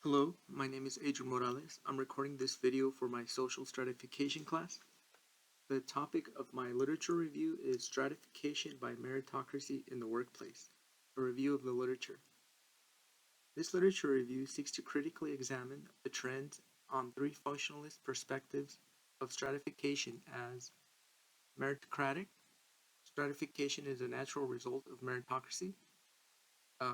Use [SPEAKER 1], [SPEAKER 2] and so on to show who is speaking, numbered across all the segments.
[SPEAKER 1] Hello, my name is Adrian Morales. I'm recording this video for my social stratification class. The topic of my literature review is Stratification by Meritocracy in the Workplace, a review of the literature. This literature review seeks to critically examine the trends on three functionalist perspectives of stratification as meritocratic, stratification is a natural result of meritocracy,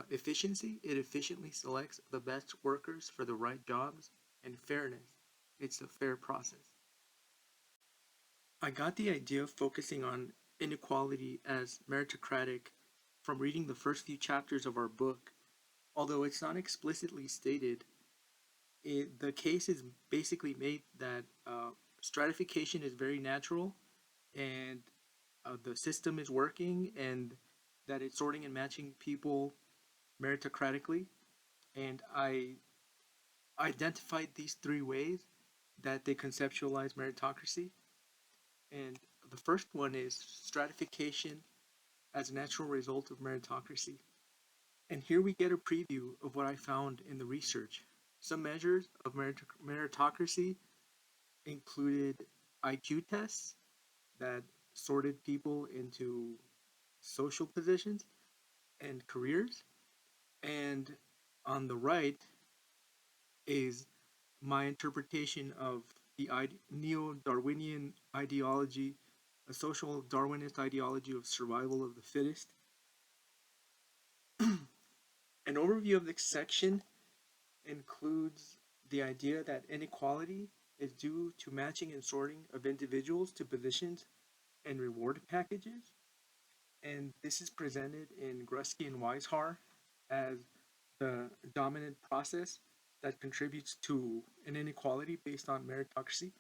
[SPEAKER 1] efficiency, it efficiently selects the best workers for the right jobs, and fairness, it's a fair process. I got the idea of focusing on inequality as meritocratic from reading the first few chapters of our book. Although it's not explicitly stated, the case is basically made that stratification is very natural and the system is working and that it's sorting and matching people meritocratically. And I identified these three ways that they conceptualize meritocracy. And the first one is stratification as a natural result of meritocracy. And here we get a preview of what I found in the research. Some measures of meritocracy included IQ tests that sorted people into social positions and careers. And on the right is my interpretation of the neo-Darwinian ideology, a social Darwinist ideology of survival of the fittest. An overview of this section includes the idea that inequality is due to matching and sorting of individuals to positions and reward packages. And this is presented in Grusky and Weishar as the dominant process that contributes to an inequality based on meritocracy.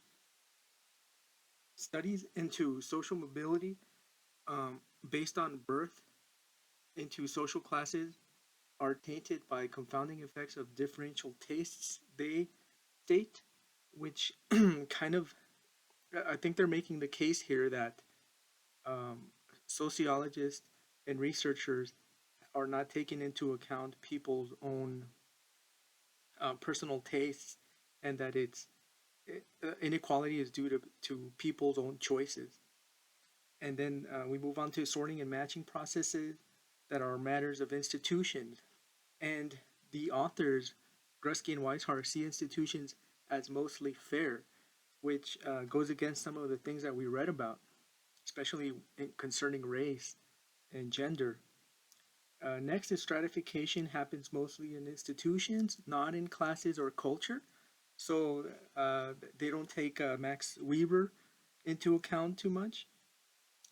[SPEAKER 1] Studies into social mobility based on birth into social classes are tainted by confounding effects of differential tastes they state, which kind of, I think they're making the case here that um, sociologists and researchers are not taking into account people's own personal tastes, and that inequality is due to people's own choices. And then we move on to sorting and matching processes that are matters of institutions. And the authors, Grusky and Weishar, see institutions as mostly fair, which goes against some of the things that we read about, especially concerning race and gender. Next is stratification happens mostly in institutions, not in classes or culture. So they don't take Max Weber into account too much,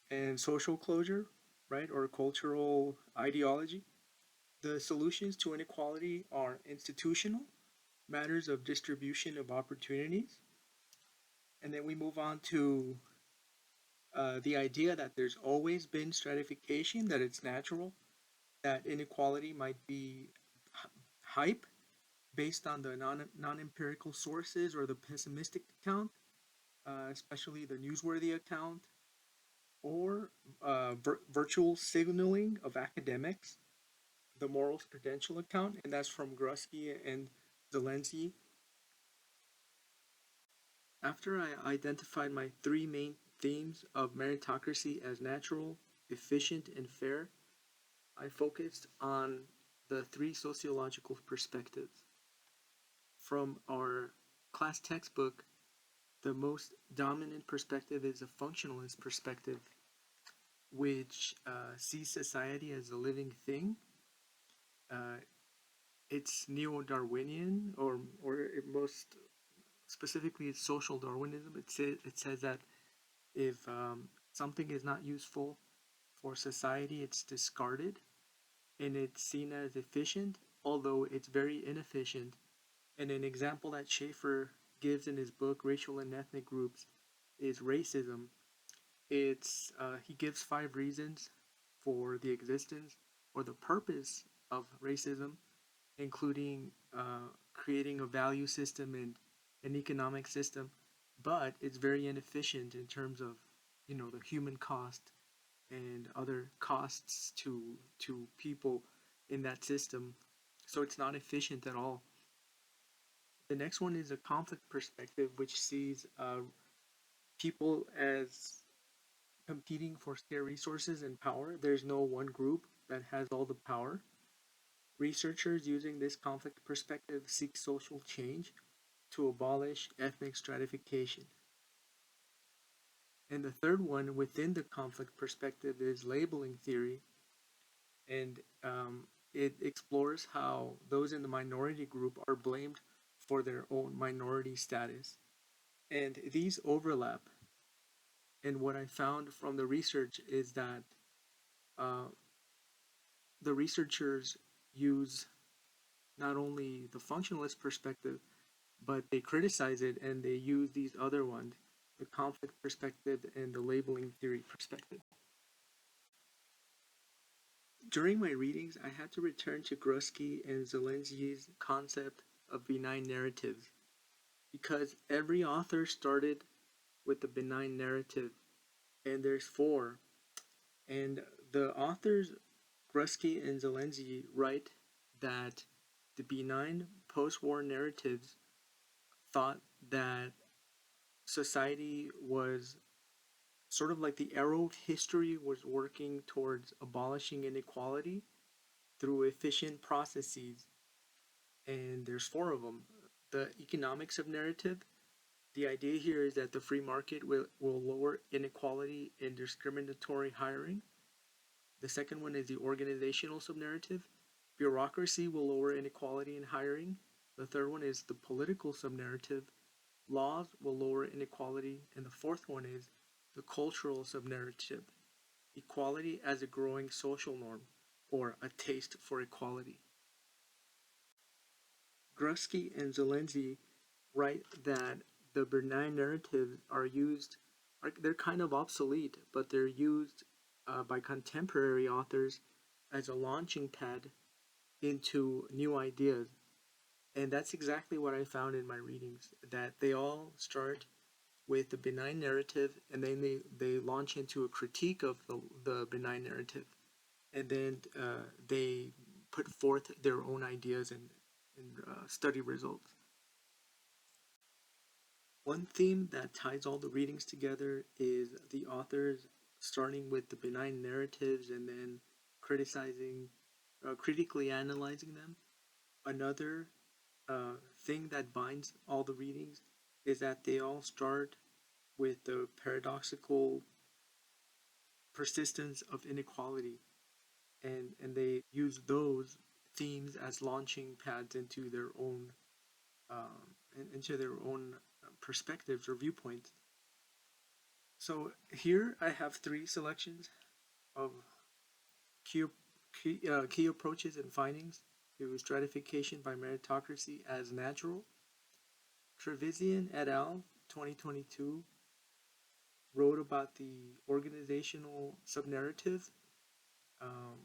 [SPEAKER 1] and social closure, right, or cultural ideology. The solutions to inequality are institutional, matters of distribution of opportunities, and then we move on to the idea that there's always been stratification, that it's natural, that inequality might be hype based on the non-empirical sources or the pessimistic account, especially the newsworthy account, or virtual signaling of academics, the morals credential account, and that's from Grusky and Zelensky. After I identified my three main themes of meritocracy as natural, efficient, and fair, I focused on the three sociological perspectives. From our class textbook, the most dominant perspective is a functionalist perspective, which sees society as a living thing. Uh, it's neo-Darwinian, or most specifically, it's social Darwinism. It says that if something is not useful for society, it's discarded, and it's seen as efficient, although it's very inefficient. And an example that Schaefer gives in his book Racial and Ethnic Groups is racism. He gives 5 reasons for the existence or the purpose of racism, including creating a value system and an economic system, but it's very inefficient in terms of the human cost and other costs to people in that system. So it's not efficient at all. The next one is a conflict perspective, which sees people as competing for scarce resources and power. There's no one group that has all the power. Researchers using this conflict perspective seek social change to abolish ethnic stratification. And the third one within the conflict perspective is labeling theory, and it explores how those in the minority group are blamed for their own minority status. And these overlap. And what I found from the research is that uh, the researchers use not only the functionalist perspective, but they criticize it and they use these other ones, the conflict perspective and the labeling theory perspective. During my readings, I had to return to Grusky and Zelensky's concept of benign narratives because every author started with the benign narrative, and there's four. And the authors, Grusky and Zelensky, write that the benign post war narratives thought that society was sort of like the arrow of history was working towards abolishing inequality through efficient processes. And there's four of them. The economics of narrative. The idea here is that the free market will lower inequality in discriminatory hiring. The second one is the organizational subnarrative. Bureaucracy will lower inequality in hiring. The third one is the political subnarrative. Laws will lower inequality. And the fourth one is the cultural subnarrative. Equality as a growing social norm, or a taste for equality. Grusky and Zelensky write that the benign narratives they're kind of obsolete, but they're used by contemporary authors as a launching pad into new ideas. And that's exactly what I found in my readings, that they all start with the benign narrative and then they launch into a critique of the benign narrative. And then they put forth their own ideas and study results. One theme that ties all the readings together is the authors starting with the benign narratives and then critically analyzing them. Another thing that binds all the readings is that they all start with the paradoxical persistence of inequality, and they use those themes as launching pads into their own perspectives or viewpoints. So here I have three selections of key, key approaches and findings to stratification by meritocracy as natural. Trevisan et al. 2022 wrote about the organizational subnarrative, um,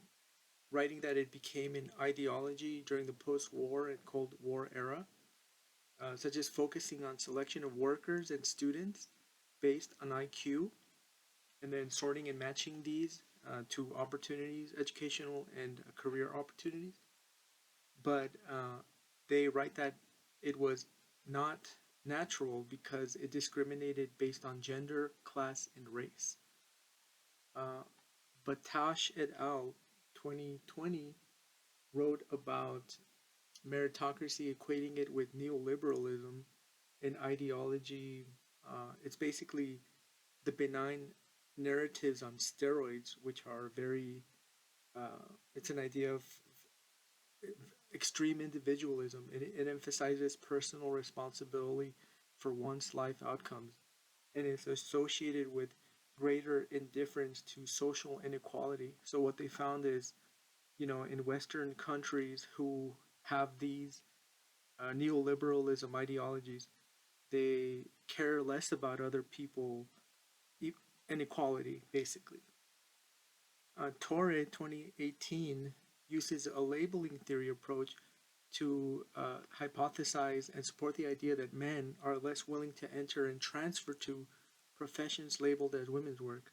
[SPEAKER 1] writing that it became an ideology during the post-war and Cold War era, such as focusing on selection of workers and students based on IQ, and then sorting and matching these to opportunities, educational and career opportunities. But they write that it was not natural because it discriminated based on gender, class, and race. Uh, but Tash et al. 2020 wrote about meritocracy, equating it with neoliberalism and ideology. It's basically the benign narratives on steroids, which are it's an idea of extreme individualism. It emphasizes personal responsibility for one's life outcomes and is associated with greater indifference to social inequality. So, what they found is, in Western countries who have these neoliberalism ideologies, they care less about other people inequality, basically. Torre 2018 uses a labeling theory approach to hypothesize and support the idea that men are less willing to enter and transfer to professions labeled as women's work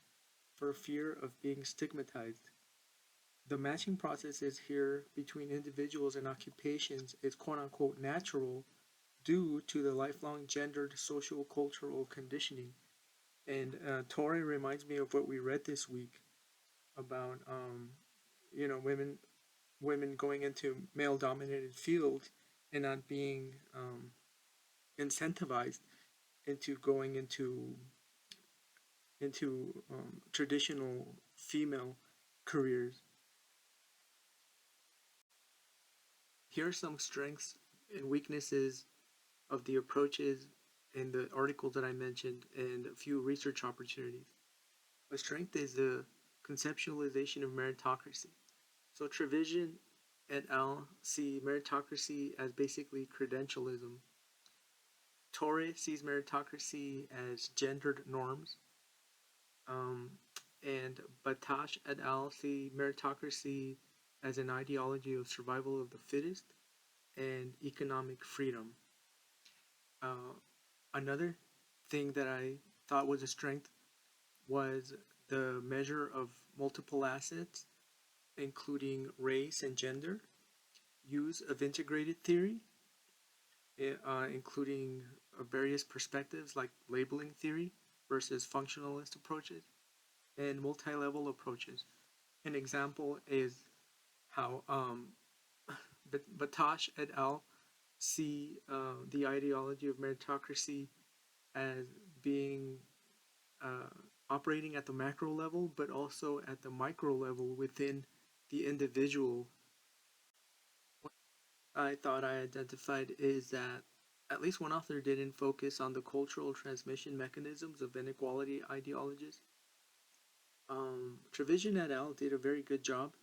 [SPEAKER 1] for fear of being stigmatized. The matching processes here between individuals and occupations is quote unquote natural due to the lifelong gendered social cultural conditioning. And Tori reminds me of what we read this week about women going into male dominated fields and not being incentivized into going into traditional female careers. Here are some strengths and weaknesses of the approaches in the articles that I mentioned and a few research opportunities. A strength is the conceptualization of meritocracy. So Trevisan et al. See meritocracy as basically credentialism. Torre sees meritocracy as gendered norms. Um, and Batash et al. See meritocracy as an ideology of survival of the fittest and economic freedom. Uh, Another thing that I thought was a strength was the measure of multiple assets, including race and gender, use of integrated theory, including various perspectives like labeling theory versus functionalist approaches, and multi level approaches. An example is how Batash et al. See the ideology of meritocracy as being uh, operating at the macro level, but also at the micro level within the individual. What I thought I identified is that at least one author didn't focus on the cultural transmission mechanisms of inequality ideologies. Trevisan et al. Did a very good job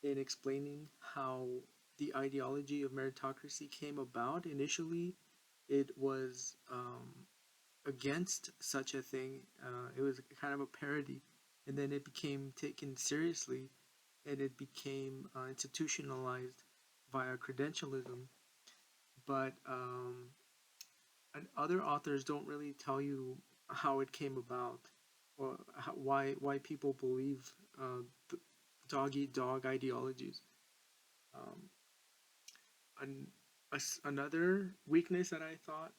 [SPEAKER 1] in explaining how the ideology of meritocracy came about. Initially, it was against such a thing. It was kind of a parody, and then it became taken seriously, and it became institutionalized via credentialism. But and other authors don't really tell you how it came about, or why people believe dog eat dog ideologies. Um, an, Another weakness that I thought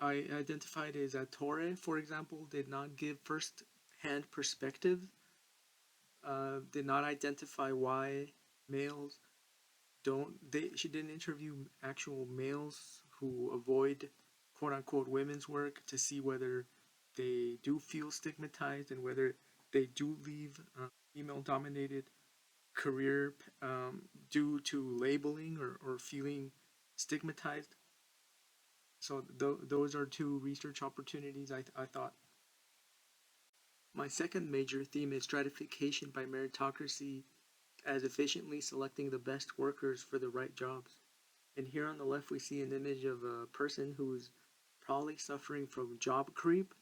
[SPEAKER 1] I identified is that Torre, for example, did not give first hand perspective, did not identify why males don't, she didn't interview actual males who avoid quote unquote women's work to see whether they do feel stigmatized and whether they do leave female dominated career due to labeling or feeling stigmatized. So those are two research opportunities I thought. My second major theme is stratification by meritocracy as efficiently selecting the best workers for the right jobs. And here on the left, we see an image of a person who's probably suffering from job creep.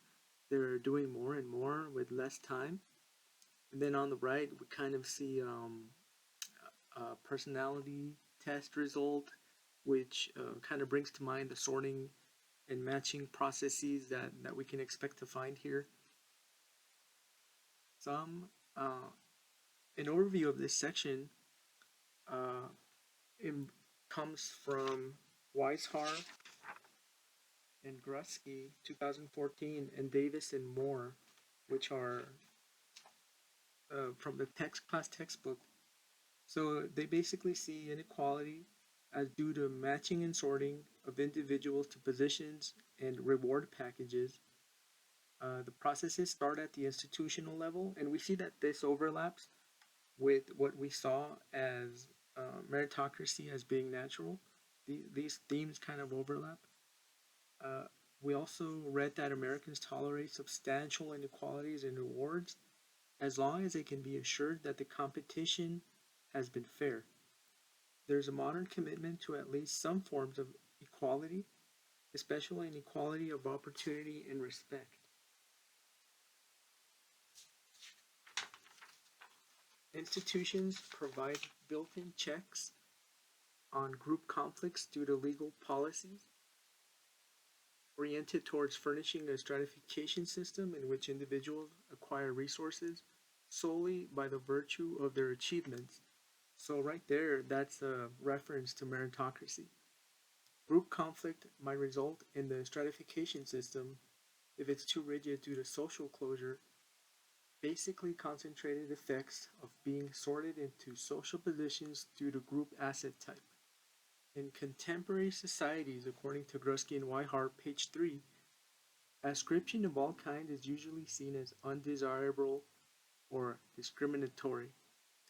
[SPEAKER 1] They're doing more and more with less time. And then on the right, we kind of see a personality test result, which kind of brings to mind the sorting and matching processes that we can expect to find here. Some An overview of this section uh, it comes from Weishar and Grusky, 2014, and Davis and Moore, which are from the text class textbook. So they basically see inequality as due to matching and sorting of individuals to positions and reward packages. The processes start at the institutional level, and we see that this overlaps with what we saw as meritocracy as being natural. These themes kind of overlap. Uh, we also read that Americans tolerate substantial inequalities in rewards as long as they can be assured that the competition has been fair. There's a modern commitment to at least some forms of equality, especially an equality of opportunity and respect. Institutions provide built in checks on group conflicts due to legal policies oriented towards furnishing a stratification system in which individuals acquire resources solely by the virtue of their achievements. So, right there, that's a reference to meritocracy. Group conflict might result in the stratification system if it's too rigid due to social closure, basically concentrated effects of being sorted into social positions due to group asset type. In contemporary societies, according to Grusky and Weihart, page 3, ascription of all kind is usually seen as undesirable or discriminatory.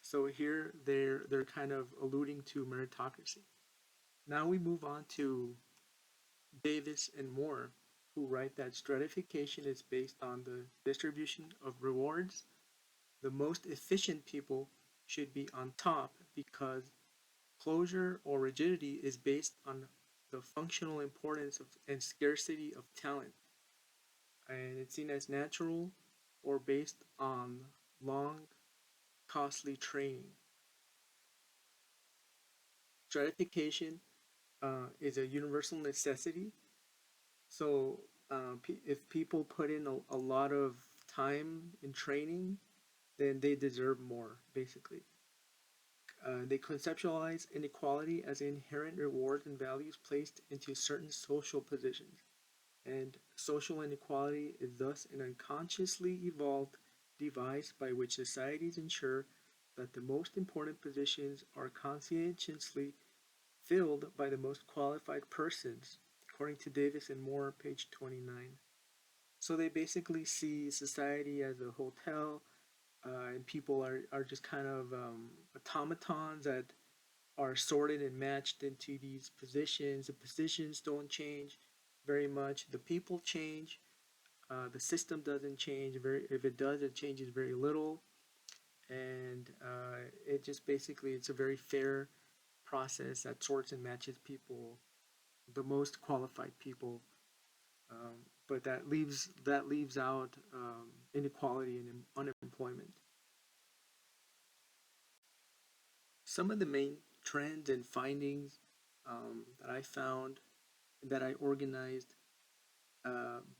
[SPEAKER 1] So here they're kind of alluding to meritocracy. Now we move on to Davis and Moore, who write that stratification is based on the distribution of rewards. The most efficient people should be on top because closure or rigidity is based on the functional importance of, and scarcity of talent, and it's seen as natural or based on long, costly training. Stratification is a universal necessity. So, if people put in a lot of time in training, then they deserve more, basically. They conceptualize inequality as inherent rewards and values placed into certain social positions. And social inequality is thus an unconsciously evolved device by which societies ensure that the most important positions are conscientiously filled by the most qualified persons, according to Davis and Moore, page 29. So they basically see society as a hotel, and people are just kind of automatons that are sorted and matched into these positions. The positions don't change very much. The people change. The system doesn't change. If it does, it changes very little. And it just basically, it's a very fair process that sorts and matches people, the most qualified people. But that leaves out inequality and unemployment. Some of the main trends and findings that I found, that I organized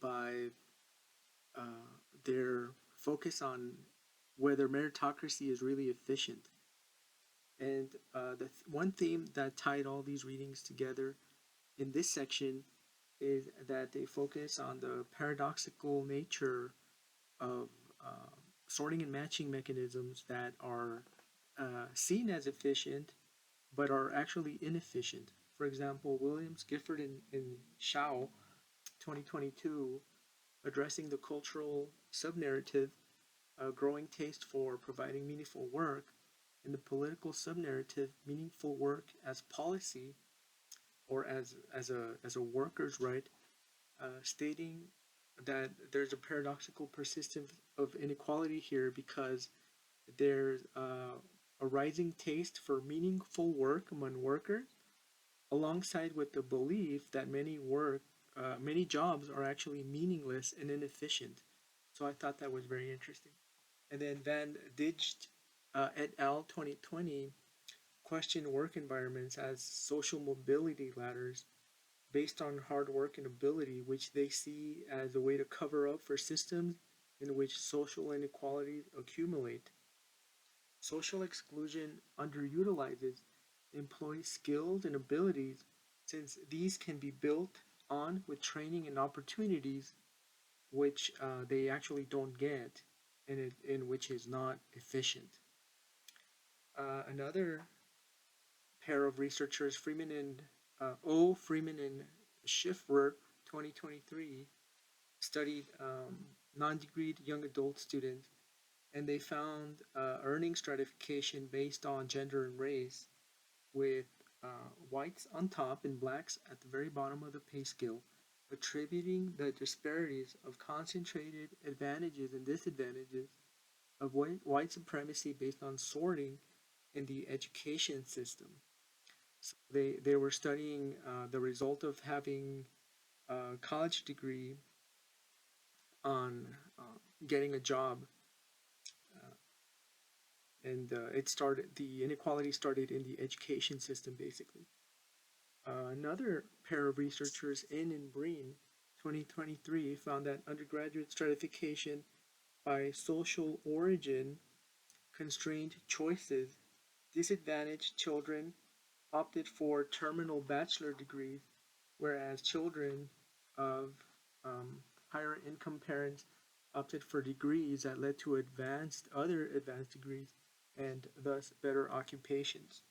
[SPEAKER 1] by their focus on whether meritocracy is really efficient. And one theme that tied all these readings together in this section is that they focus on the paradoxical nature of uh, sorting and matching mechanisms that are seen as efficient but are actually inefficient. For example, Williams, Gifford, and Shao, 2022, addressing the cultural subnarrative, a growing taste for providing meaningful work, and the political subnarrative, meaningful work as policy or as a worker's right, stating that there's a paradoxical persistence of inequality here because there's a rising taste for meaningful work among workers, alongside with the belief that many jobs are actually meaningless and inefficient. So I thought that was very interesting. And then Van Dijk et al. 2020 questioned work environments as social mobility ladders based on hard work and ability, which they see as a way to cover up for systems in which social inequalities accumulate. Social exclusion underutilizes employee skills and abilities since these can be built on with training and opportunities which they actually don't get and in which is not efficient. Another pair of researchers, Freeman and Schiffler, 2023, studied non-degreed young adult students, and they found earning stratification based on gender and race, with whites on top and blacks at the very bottom of the pay scale, attributing the disparities of concentrated advantages and disadvantages of white supremacy based on sorting in the education system. So they were studying the result of having a college degree on getting a job, uh, and the inequality started in the education system, basically. Another pair of researchers, In and Breen, 2023, found that undergraduate stratification by social origin constrained choices. Disadvantaged children opted for terminal bachelor degrees, whereas children of um, higher income parents opted for degrees that led to other advanced degrees, and thus better occupations.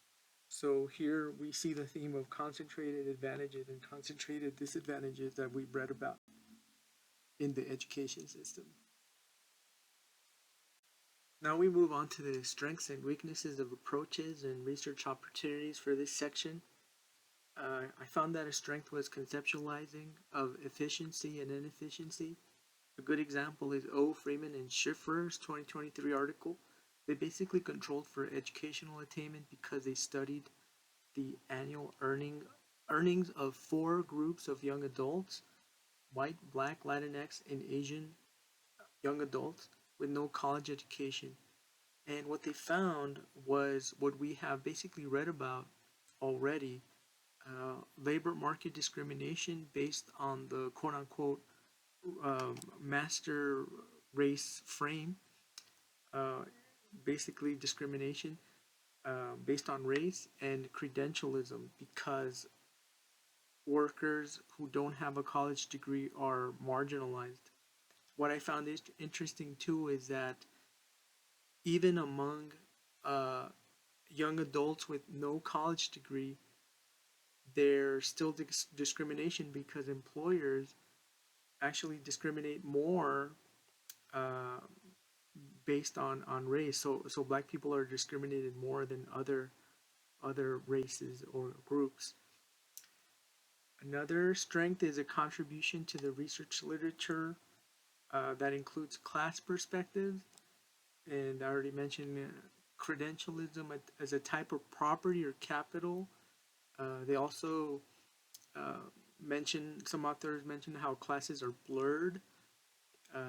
[SPEAKER 1] So here we see the theme of concentrated advantages and concentrated disadvantages that we've read about in the education system. Now we move on to the strengths and weaknesses of approaches and research opportunities for this section. I found that a strength was conceptualizing of efficiency and inefficiency. A good example is O. Freeman and Schiffer's 2023 article. They basically controlled for educational attainment because they studied the annual earnings of four groups of young adults: white, black, Latinx, and Asian young adults with no college education. And what they found was what we have basically read about already: labor market discrimination based on the quote unquote master race frame, uh, basically discrimination based on race, and credentialism because workers who don't have a college degree are marginalized. What I found interesting too is that even among uh, young adults with no college degree, there's still discrimination because employers actually discriminate more uh, based on race. So black people are discriminated more than other races or groups. Another strength is a contribution to the research literature that includes class perspectives, and I already mentioned credentialism as a type of property or capital. They also uh, some authors mention how classes are blurred.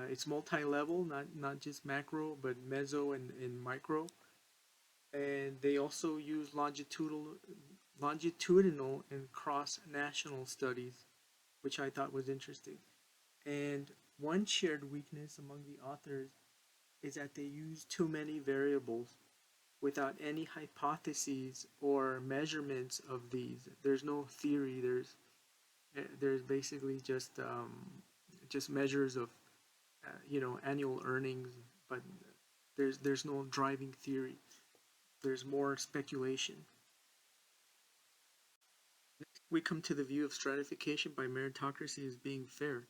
[SPEAKER 1] It's multi-level, not just macro, but meso and micro. And they also use longitudinal and cross-national studies, which I thought was interesting. And one shared weakness among the authors is that they use too many variables without any hypotheses or measurements of these. There's no theory. There's basically just measures of annual earnings, but there's no driving theory. There's more speculation. We come to the view of stratification by meritocracy as being fair,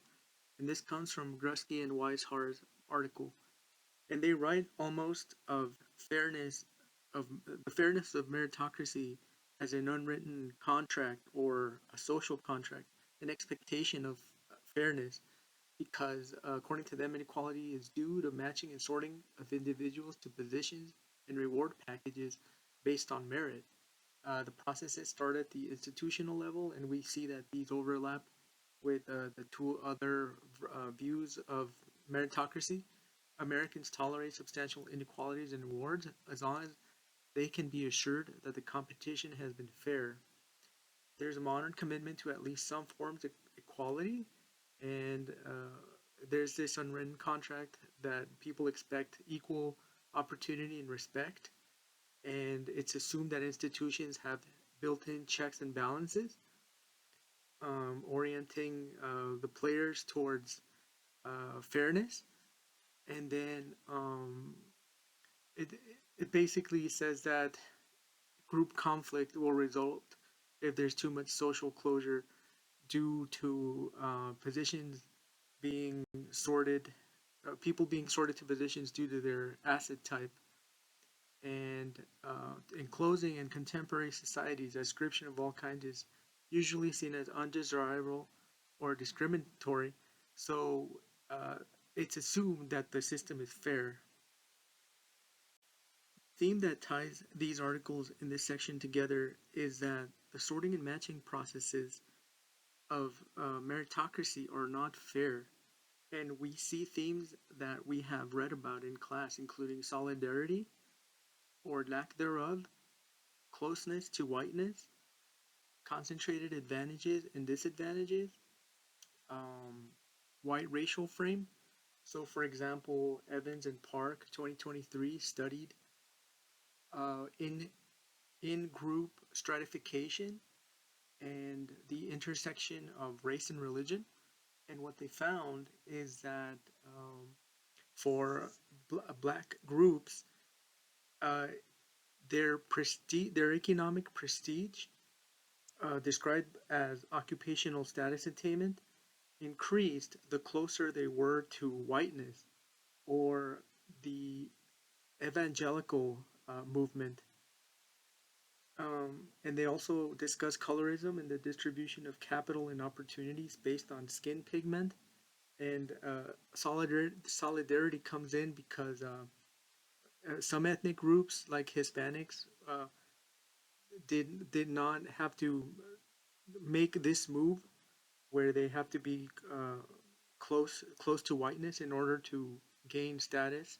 [SPEAKER 1] and this comes from Grusky and Weishar's article. And they write almost of the fairness of meritocracy as an unwritten contract or a social contract, an expectation of fairness, because according to them, inequality is due to matching and sorting of individuals to positions and reward packages based on merit. The processes start at the institutional level, and we see that these overlap with the two other views of meritocracy. Americans tolerate substantial inequalities in rewards as long as they can be assured that the competition has been fair. There's a modern commitment to at least some forms of equality, and there's this unwritten contract that people expect equal opportunity and respect, and it's assumed that institutions have built-in checks and balances, orienting the players towards fairness. And then it it basically says that group conflict will result if there's too much social closure due to positions being sorted, people being sorted to positions due to their asset type. And in closing, in contemporary societies, ascription of all kinds is usually seen as undesirable or discriminatory. So uh, it's assumed that the system is fair. Theme that ties these articles in this section together is that the sorting and matching processes of meritocracy are not fair. And we see themes that we have read about in class, including solidarity or lack thereof, closeness to whiteness, concentrated advantages and disadvantages, um, white racial frame. So, for example, Evans and Park 2023 studied in group stratification, and the intersection of race and religion. And what they found is that for black groups, uh, their economic prestige, described as occupational status attainment, increased the closer they were to whiteness or the evangelical movement. And they also discuss colorism and the distribution of capital and opportunities based on skin pigment. And solidarity comes in because some ethnic groups, like Hispanics, did not have to make this move where they have to be close to whiteness in order to gain status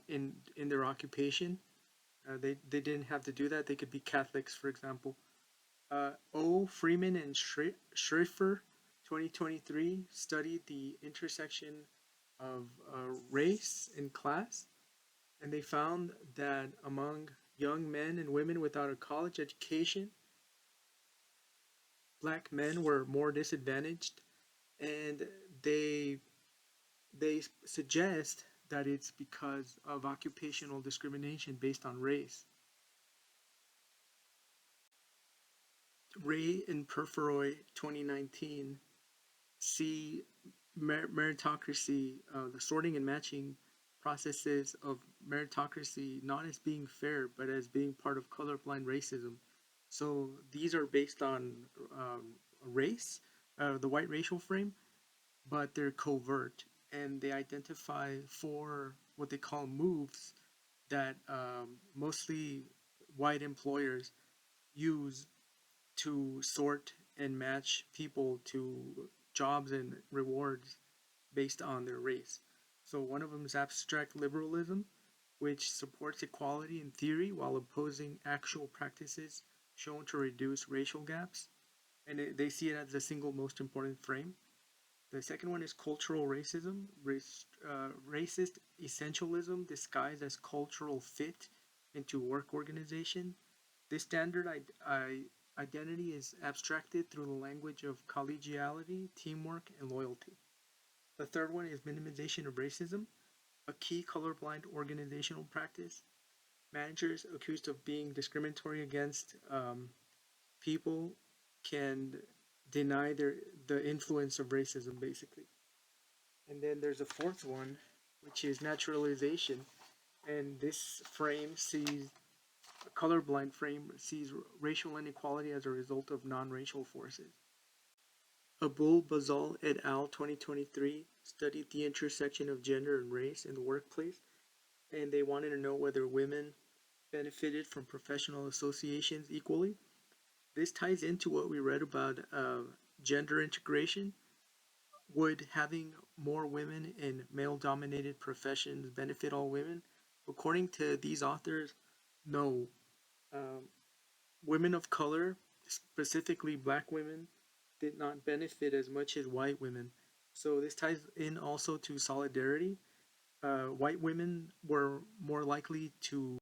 [SPEAKER 1] in their occupation. They didn't have to do that. They could be Catholics, for example. O. Freeman and Schrieffer, 2023, studied the intersection of race and class, and they found that among young men and women without a college education, black men were more disadvantaged, and they they suggest that it's because of occupational discrimination based on race. Ray and Perferoy, 2019, see meritocracy, the sorting and matching processes of meritocracy, not as being fair, but as being part of colorblind racism. So these are based on race, the white racial frame, but they're covert, and they identify four what they call moves that mostly white employers use to sort and match people to jobs and rewards based on their race. So one of them is abstract liberalism, which supports equality in theory while opposing actual practices shown to reduce racial gaps. And they see it as the single most important frame. The second one is cultural racism, racist essentialism disguised as cultural fit into work organization. This standard identity is abstracted through the language of collegiality, teamwork, and loyalty. The third one is minimization of racism, a key colorblind organizational practice. Managers accused of being discriminatory against people can deny the influence of racism, basically. And then there's a fourth one, which is naturalization, and this frame sees a colorblind frame sees racial inequality as a result of non-racial forces. Abul Bazal et al. 2023 studied the intersection of gender and race in the workplace, and they wanted to know whether women benefited from professional associations equally. This ties into what we read about gender integration. Would having more women in male dominated professions benefit all women? According to these authors, no. Um, Women of color, specifically black women, did not benefit as much as white women. So this ties in also to solidarity. White women were more likely to,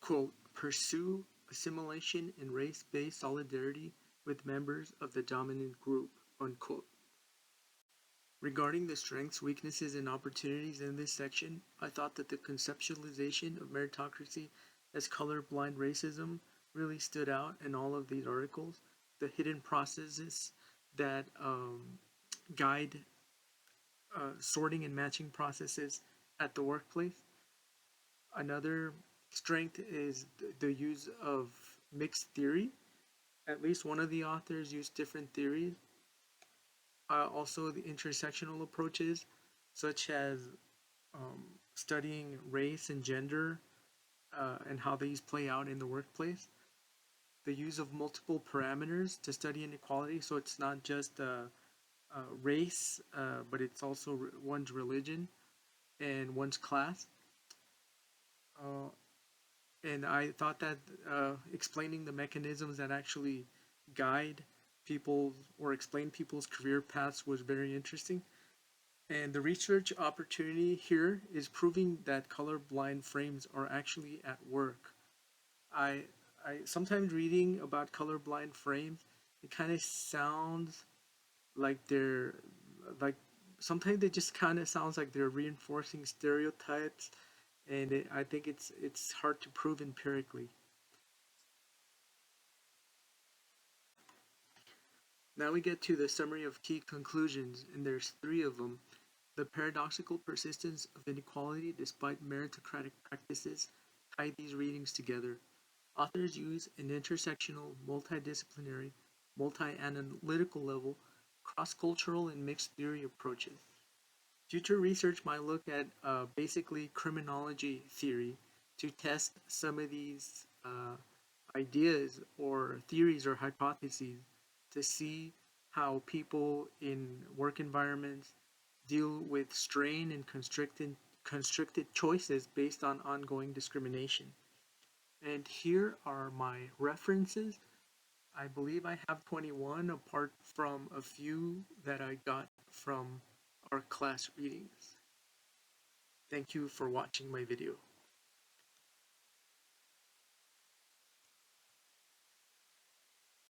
[SPEAKER 1] quote, pursue assimilation and race based solidarity with members of the dominant group, unquote. Regarding the strengths, weaknesses, and opportunities in this section, I thought that the conceptualization of meritocracy as colorblind racism really stood out in all of these articles. The hidden processes that guide sorting and matching processes at the workplace. Another strength is the use of mixed theory. At least one of the authors used different theories. Also, the intersectional approaches, such as studying race and gender and how these play out in the workplace. The use of multiple parameters to study inequality, so it's not just race, but it's also one's religion and one's class. Uh, and I thought that explaining the mechanisms that actually guide people or explain people's career paths was very interesting. And the research opportunity here is proving that colorblind frames are actually at work. I, I sometimes reading about colorblind frames, it kind of sounds like they're like sometimes they just kind of sounds like they're reinforcing stereotypes, and I think it's hard to prove empirically. Now we get to the summary of key conclusions, and there's three of them. The paradoxical persistence of inequality despite meritocratic practices tie these readings together. Authors use an intersectional, multidisciplinary, multi-analytical level, cross-cultural, and mixed theory approaches. Future research might look at basically criminology theory to test some of these ideas or theories or hypotheses to see how people in work environments deal with strain and constricted choices based on ongoing discrimination. And here are my references. I believe I have 21 apart from a few that I got from our class readings. Thank you for watching my video.